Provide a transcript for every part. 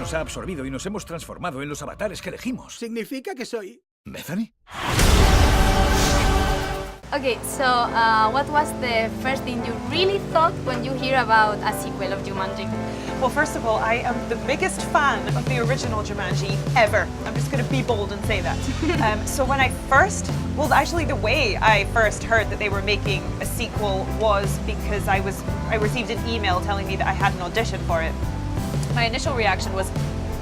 nos ha absorbido y nos hemos transformado en los avatares que elegimos. ¿Significa que soy? ¿Bethany? Okay, so what was the first thing you really thought when you hear about a sequel of Jumanji? Well, first of all, I am the biggest fan of the original Jumanji ever. I'm just going to be bold and say that. So when I first, well, actually the way I first heard that they were making a sequel was because I received an email telling me that I had an audition for it. My initial reaction was,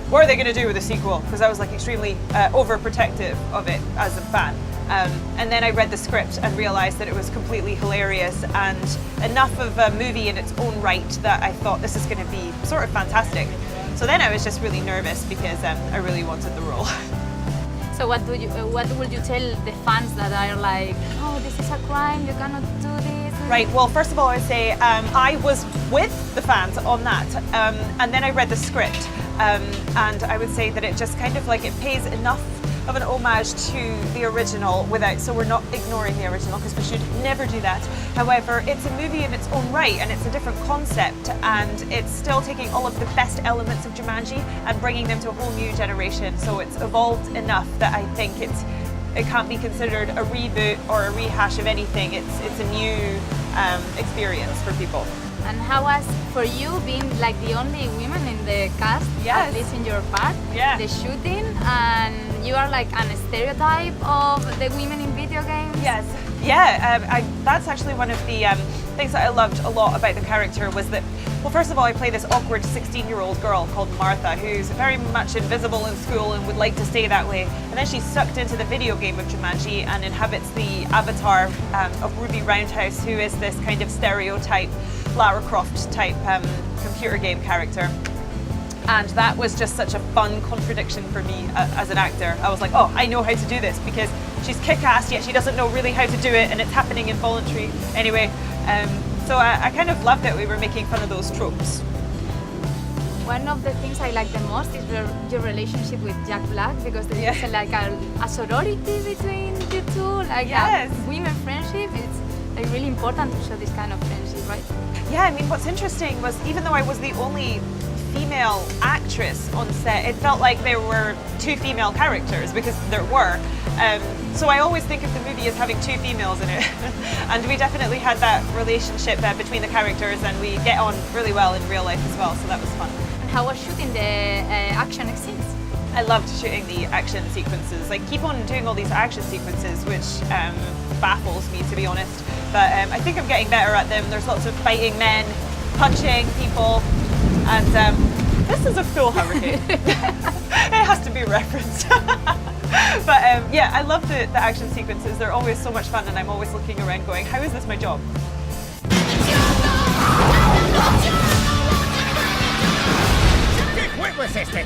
what are they going to do with a sequel? Because I was like extremely overprotective of it as a fan. And then I read the script and realised that it was completely hilarious and enough of a movie in its own right that I thought this is going to be sort of fantastic. So then I was just really nervous because I really wanted the role. So what would you tell the fans that are like, oh, this is a crime, you cannot do this? Right, well, first of all, I would say I was with the fans on that, and then I read the script, and I would say that it just kind of like, it pays enough of an homage to the original without, so we're not ignoring the original because we should never do that. However, it's a movie in its own right and it's a different concept and it's still taking all of the best elements of Jumanji and bringing them to a whole new generation. So it's evolved enough that I think it can't be considered a reboot or a rehash of anything. It's a new experience for people. And how was for you being like the only woman in the cast, Yes. at least in your part, Yeah. the shooting, and you are like an stereotype of the women in video games? Yes, yeah, that's actually one of the things that I loved a lot about the character was that, well, first of all, I play this awkward 16-year-old girl called Martha who's very much invisible in school and would like to stay that way. And then she's sucked into the video game of Jumanji and inhabits the avatar of Ruby Roundhouse, who is this kind of stereotype Lara Croft type computer game character. And that was just such a fun contradiction for me as an actor. I was like, oh, I know how to do this because she's kick-ass, yet she doesn't know really how to do it and it's happening involuntary. Anyway, so I kind of loved that we were making fun of those tropes. One of the things I like the most is your relationship with Jack Black, because there is like a sorority between you two, like Yes. a women friendship. It's like really important to show this kind of friendship, right? Yeah, I mean, what's interesting was even though I was the only female actress on set, it felt like there were two female characters because there were. So I always think of the movie as having two females in it. And we definitely had that relationship between the characters and we get on really well in real life as well, so that was fun. And how was shooting the action scenes? I loved shooting the action sequences. I keep on doing all these action sequences, which baffles me, to be honest. But I think I'm getting better at them. There's lots of fighting men, punching people, and this is a full hurricane. It has to be referenced. But yeah, I love the action sequences. They're always so much fun and I'm always looking around going, how is this my job? ¿Qué juego es este?